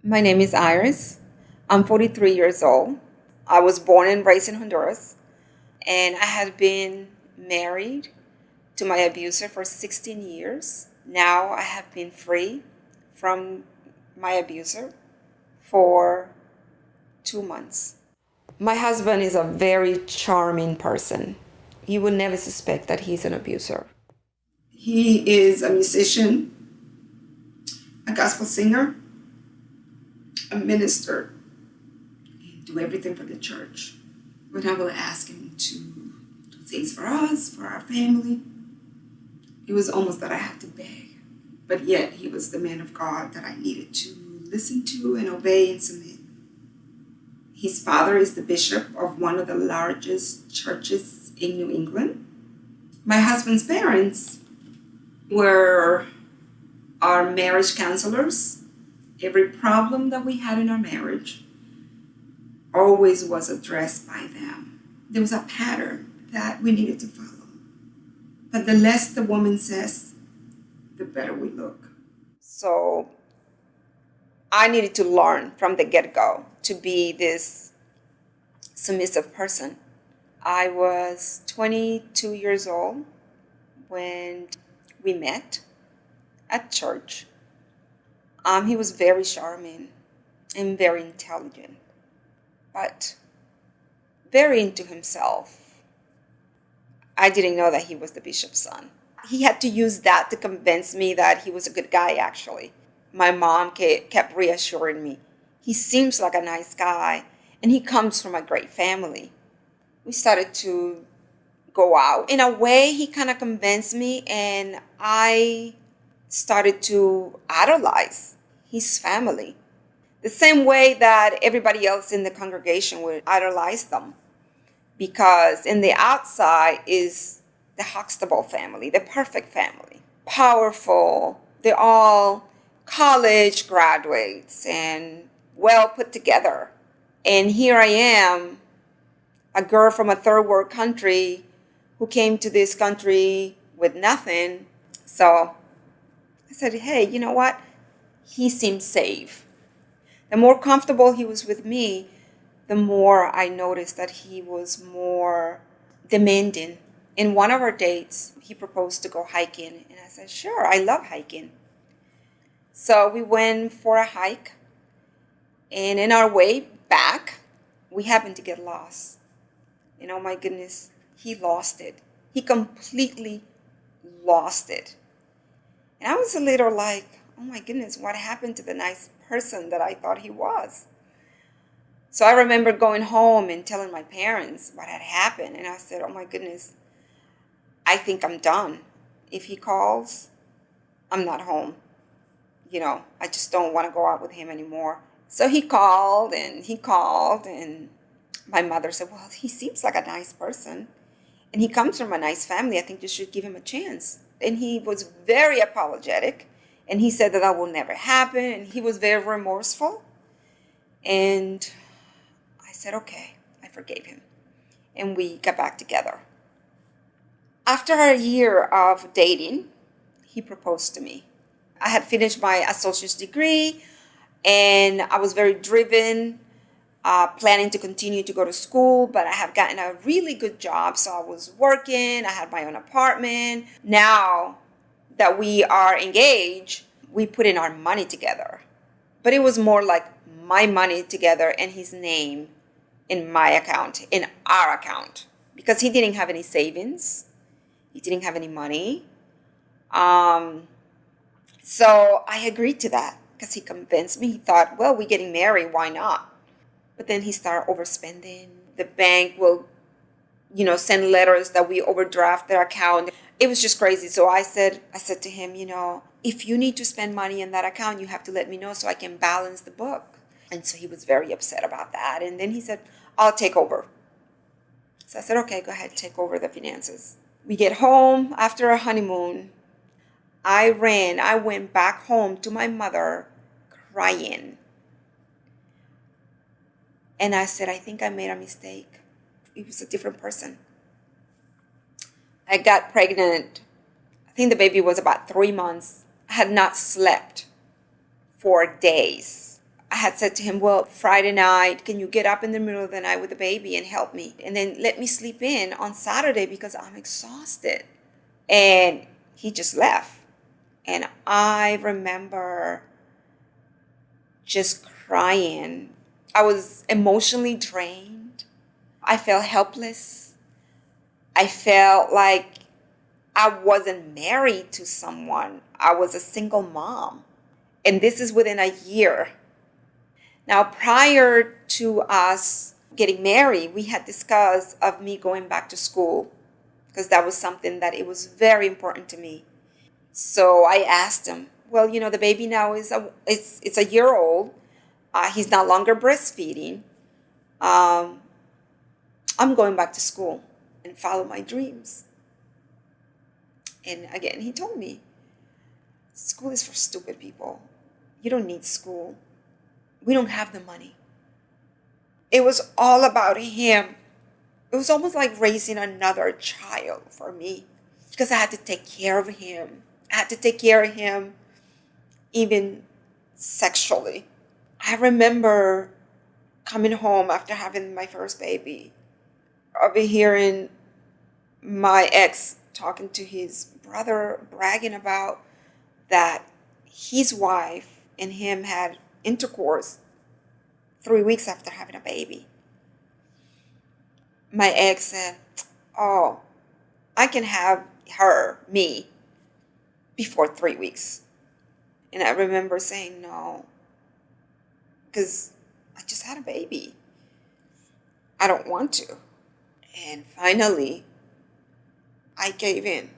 My name is Iris. I'm 43 years old. I was born and raised in Honduras, and I had been married to my abuser for 16 years. Now I have been free from my abuser for 2 months. My husband is a very charming person. You would never suspect that he's an abuser. He is a musician, a gospel singer, a minister. He do everything for the church. When I will ask him to do things for us, for our family, it was almost that I had to beg. But yet he was the man of God that I needed to listen to and obey and submit. His father is the bishop of one of the largest churches in New England. My husband's parents were our marriage counselors. Every problem that we had in our marriage always was addressed by them. There was a pattern that we needed to follow. But the less the woman says, the better we look. So I needed to learn from the get-go to be this submissive person. I was 22 years old when we met at church. He was very charming and very intelligent, but very into himself. I didn't know that he was the bishop's son. He had to use that to convince me that he was a good guy, actually. My mom kept reassuring me. He seems like a nice guy, and he comes from a great family. We started to go out. In a way, he kind of convinced me, and I started to idolize his family. The same way that everybody else in the congregation would idolize them. Because in the outside is the Huxtable family, the perfect family. Powerful, they're all college graduates and well put together. And here I am, a girl from a third world country who came to this country with nothing. So I said, hey, you know what? He seems safe. The more comfortable he was with me, the more I noticed that he was more demanding. In one of our dates, he proposed to go hiking, and I said, sure, I love hiking. So we went for a hike, and in our way back, we happened to get lost. And oh my goodness, he lost it. He completely lost it. And I was a little like, oh my goodness, what happened to the nice person that I thought he was? So I remember going home and telling my parents what had happened. And I said, oh my goodness, I think I'm done. If he calls, I'm not home. I just don't want to go out with him anymore. So he called, and my mother said, well, he seems like a nice person. And he comes from a nice family. I think you should give him a chance. And he was very apologetic. And he said that that will never happen. And he was very remorseful. And I said, okay, I forgave him. And we got back together. After a year of dating, he proposed to me. I had finished my associate's degree, and I was very driven, planning to continue to go to school, but I have gotten a really good job. So I was working, I had my own apartment. Now that we are engaged, we put in our money together. But it was more like my money together and his name in my account, in our account, because he didn't have any savings. He didn't have any money. So I agreed to that because he convinced me. He thought, well, we're getting married, why not? But then he started overspending. The bank will, send letters that we overdraft their account. It was just crazy. So I said to him, if you need to spend money in that account, you have to let me know so I can balance the book. And so he was very upset about that. And then he said, I'll take over. So I said, okay, go ahead, take over the finances. We get home after our honeymoon. I went back home to my mother crying. And I said, I think I made a mistake. He was a different person. I got pregnant. I think the baby was about 3 months. I had not slept for days. I had said to him, well, Friday night, can you get up in the middle of the night with the baby and help me? And then let me sleep in on Saturday because I'm exhausted. And he just left. And I remember just crying. I was emotionally drained. I felt helpless. I felt like I wasn't married to someone. I was a single mom. And this is within a year. Now, prior to us getting married, we had discussed of me going back to school because that was something that it was very important to me. So I asked him, well, the baby now it's a year old. He's no longer breastfeeding. Um, I'm going back to school and follow my dreams. And again, he told me, school is for stupid people. You don't need school. We don't have the money. It was all about him. It was almost like raising another child for me because I had to take care of him. I had to take care of him even sexually. I remember coming home after having my first baby, overhearing my ex talking to his brother, bragging about that his wife and him had intercourse 3 weeks after having a baby. My ex said, oh, I can have me, before 3 weeks. And I remember saying no, because I just had a baby. I don't want to. And finally, I gave in.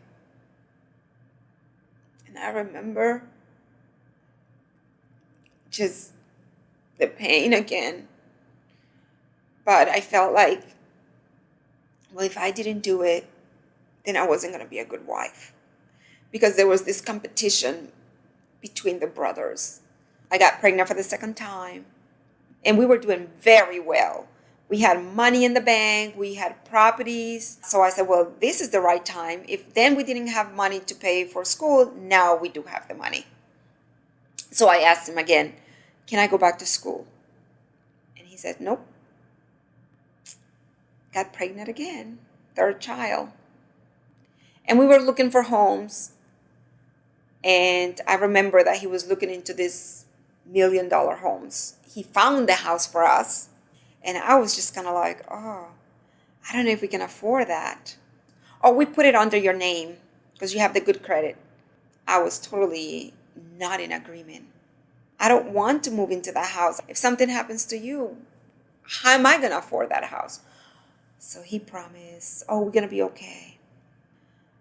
And I remember just the pain again. But I felt like, well, if I didn't do it, then I wasn't going to be a good wife. Because there was this competition between the brothers. I got pregnant for the second time. And we were doing very well. We had money in the bank. We had properties. So I said, well, this is the right time. If then we didn't have money to pay for school, now we do have the money. So I asked him again, can I go back to school? And he said, nope. Got pregnant again, third child. And we were looking for homes. And I remember that he was looking into this $1 million homes. He found the house for us. And I was just kind of like, oh, I don't know if we can afford that. Oh, we put it under your name because you have the good credit. I was totally not in agreement. I don't want to move into that house. If something happens to you, how am I going to afford that house? So he promised, oh, we're going to be okay.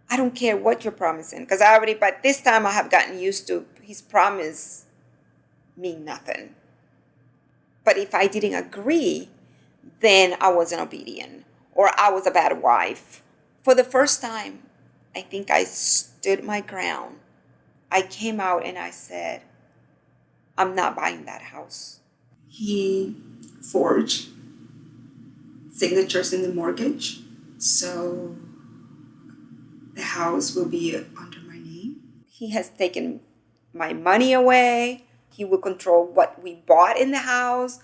I don't care what you're promising because by this time I have gotten used to his promise mean nothing. But if I didn't agree, then I wasn't obedient or I was a bad wife. For the first time, I think I stood my ground. I came out and I said, I'm not buying that house. He forged signatures in the mortgage. So the house will be under my name. He has taken my money away. He will control what we bought in the house.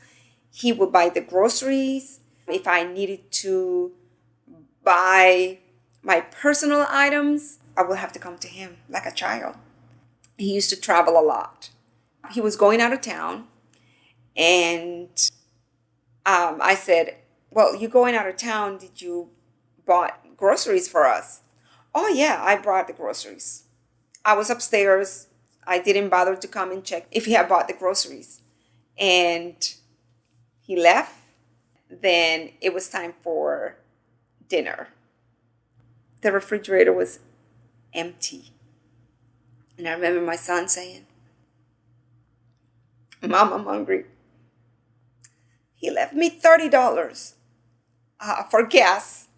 He will buy the groceries. If I needed to buy my personal items, I will have to come to him like a child. He used to travel a lot. He was going out of town, and I said, well, you're going out of town. Did you bought groceries for us? Oh, yeah, I brought the groceries. I was upstairs. I didn't bother to come and check if he had bought the groceries. And he left. Then it was time for dinner. The refrigerator was empty. And I remember my son saying, Mom, I'm hungry. He left me $30 for gas.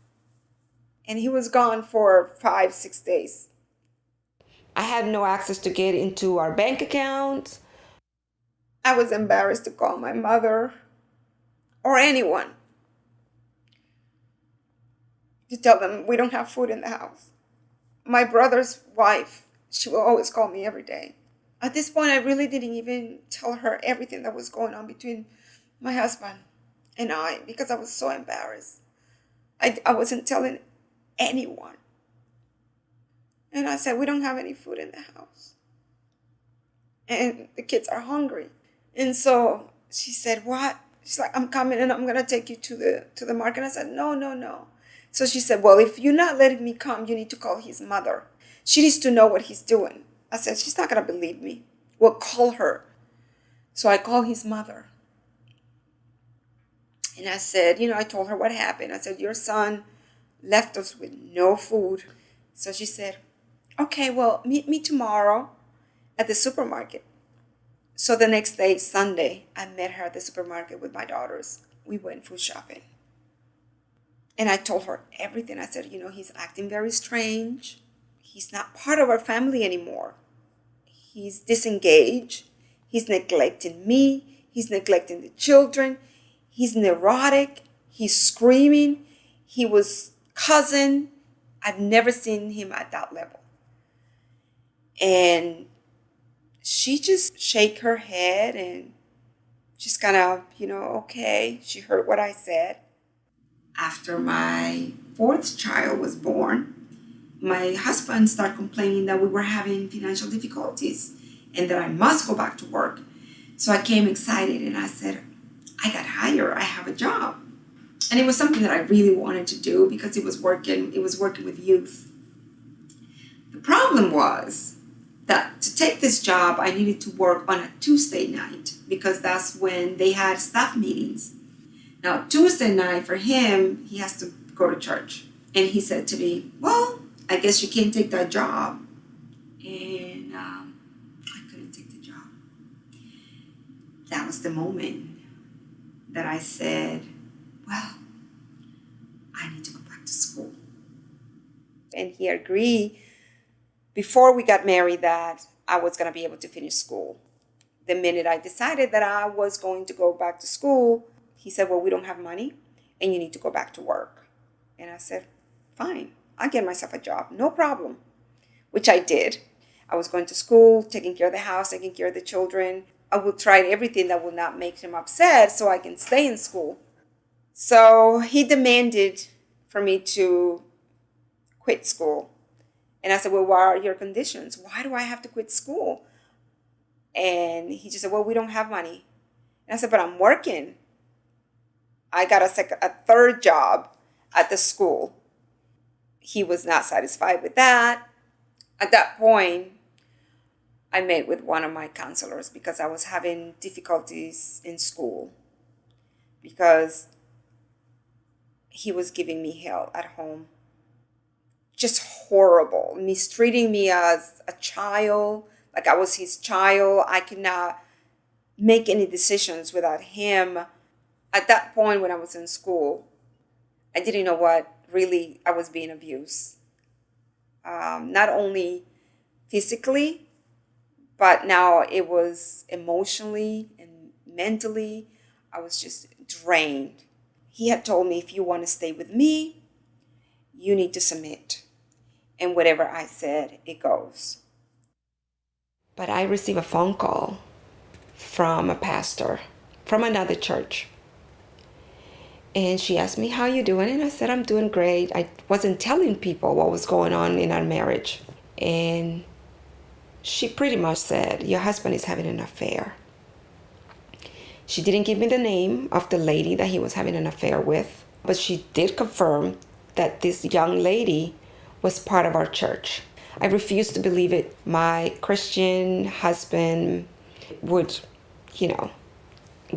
And he was gone for 5-6 days. I had no access to get into our bank account. I was embarrassed to call my mother or anyone to tell them we don't have food in the house. My brother's wife, she will always call me every day. At this point, I really didn't even tell her everything that was going on between my husband and I because I was so embarrassed. I wasn't telling anyone. And I said, we don't have any food in the house. And the kids are hungry. And so she said, what? She's like, I'm coming and I'm gonna take you to the market. I said, no, no, no. So she said, well, if you're not letting me come, you need to call his mother. She needs to know what he's doing. I said, she's not gonna believe me. Well, call her. So I called his mother. And I said, I told her what happened. I said, your son left us with no food. So she said, okay, well, meet me tomorrow at the supermarket. So the next day, Sunday, I met her at the supermarket with my daughters. We went food shopping. And I told her everything. I said, he's acting very strange. He's not part of our family anymore. He's disengaged. He's neglecting me. He's neglecting the children. He's neurotic. He's screaming. He was cussing. I've never seen him at that level. And she just shake her head and just kind of, okay. She heard what I said. After my fourth child was born, my husband started complaining that we were having financial difficulties and that I must go back to work. So I came excited and I said, I got hired. I have a job. And it was something that I really wanted to do because it was working with youth. The problem was that to take this job, I needed to work on a Tuesday night because that's when they had staff meetings. Now, Tuesday night for him, he has to go to church. And he said to me, well, I guess you can't take that job. And I couldn't take the job. That was the moment that I said, well, I need to go back to school. And he agreed before we got married that I was going to be able to finish school. The minute I decided that I was going to go back to school, he said, well, we don't have money and you need to go back to work. And I said, fine, I'll get myself a job, no problem, which I did. I was going to school, taking care of the house, taking care of the children. I would try everything that would not make him upset so I can stay in school. So he demanded for me to quit school. And I said, well, what are your conditions? Why do I have to quit school? And he just said, well, we don't have money. And I said, but I'm working. I got a third job at the school. He was not satisfied with that. At that point, I met with one of my counselors because I was having difficulties in school because he was giving me hell at home. Just horrible, mistreating me as a child, like I was his child. I could not make any decisions without him. At that point when I was in school, I didn't know what really I was being abused. Not only physically, but now it was emotionally and mentally. I was just drained. He had told me, if you want to stay with me, you need to submit. And whatever I said, it goes. But I received a phone call from a pastor from another church. And she asked me, how you doing? And I said, I'm doing great. I wasn't telling people what was going on in our marriage. And she pretty much said, your husband is having an affair. She didn't give me the name of the lady that he was having an affair with, but she did confirm that this young lady was part of our church. I refused to believe it. My Christian husband would,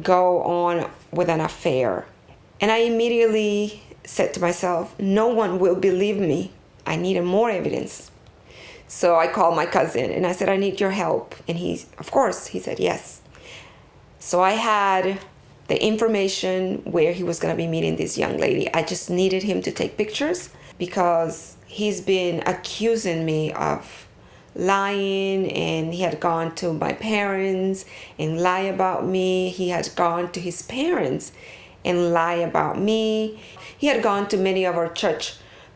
go on with an affair. And I immediately said to myself, no one will believe me. I needed more evidence. So I called my cousin and I said, I need your help. And he said yes. So I had the information where he was going to be meeting this young lady. I just needed him to take pictures because he's been accusing me of lying, and he had gone to my parents and lie about me. He had gone to his parents and lie about me. He had gone to many of our church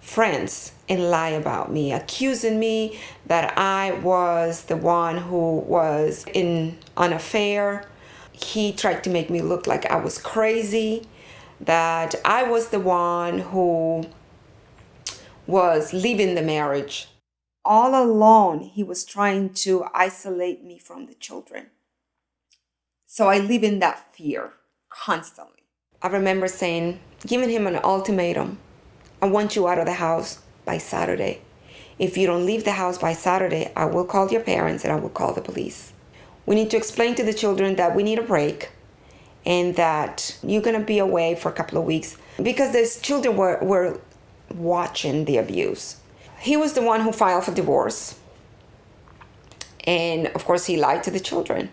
friends and lie about me, accusing me that I was the one who was in an affair. He tried to make me look like I was crazy, that I was the one who was leaving the marriage. All alone, he was trying to isolate me from the children. So I live in that fear constantly. I remember giving him an ultimatum. I want you out of the house by Saturday. If you don't leave the house by Saturday, I will call your parents and I will call the police. We need to explain to the children that we need a break and that you're going to be away for a couple of weeks, because these children were watching the abuse. He was the one who filed for divorce. And of course, he lied to the children.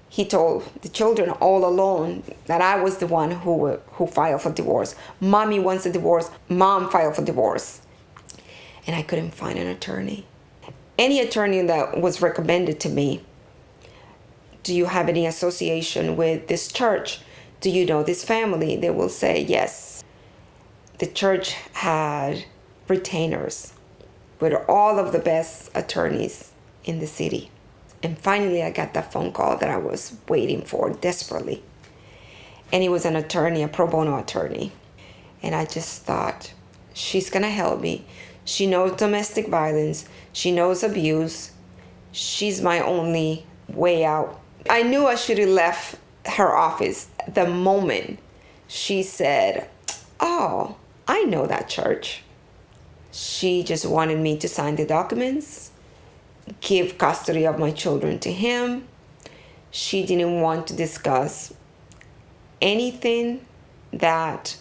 He told the children all alone that I was the one who filed for divorce. Mommy wants a divorce. Mom filed for divorce. And I couldn't find an attorney. Any attorney that was recommended to me, do you have any association with this church? Do you know this family? They will say yes. The church had retainers with all of the best attorneys in the city. And finally, I got that phone call that I was waiting for desperately. And he was an attorney, a pro bono attorney. And I just thought, she's going to help me. She knows domestic violence. She knows abuse. She's my only way out. I knew I should have left her office the moment she said, "Oh, I know that church." She just wanted me to sign the documents, give custody of my children to him. She didn't want to discuss anything that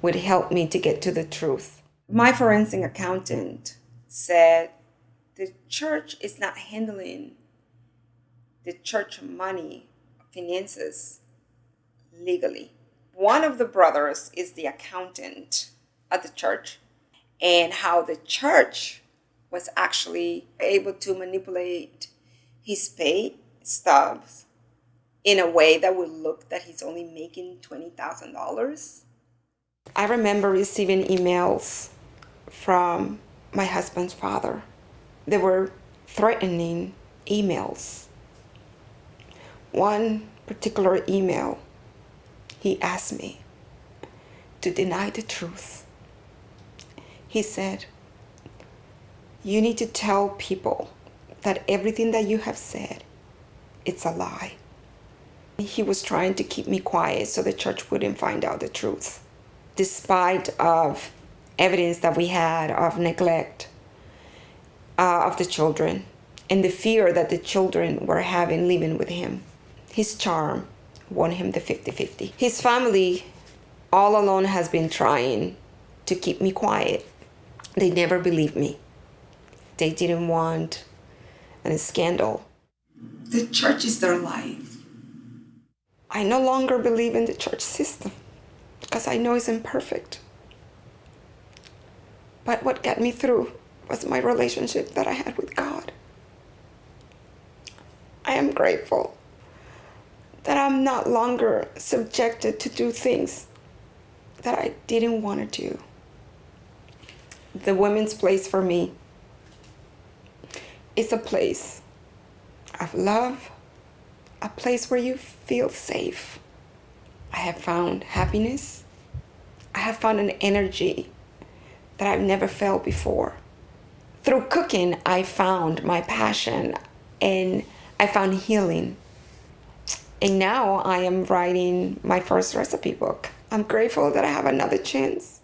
would help me to get to the truth. My forensic accountant said the church is not handling the church money, finances, legally. One of the brothers is the accountant at the church, and how the church was actually able to manipulate his pay stubs in a way that would look that he's only making $20,000. I remember receiving emails from my husband's father. They were threatening emails. One particular email, he asked me to deny the truth. He said, "You need to tell people that everything that you have said, it's a lie." He was trying to keep me quiet so the church wouldn't find out the truth. Despite of evidence that we had of neglect of the children and the fear that the children were having living with him, his charm won him the 50-50. His family all alone has been trying to keep me quiet. They never believed me. They didn't want a scandal. The church is their life. I no longer believe in the church system because I know it's imperfect. But what got me through was my relationship that I had with God. I am grateful that I'm not longer subjected to do things that I didn't want to do. The women's place for me is a place of love, a place where you feel safe. I have found happiness. I have found an energy that I've never felt before. Through cooking, I found my passion and I found healing. And now I am writing my first recipe book. I'm grateful that I have another chance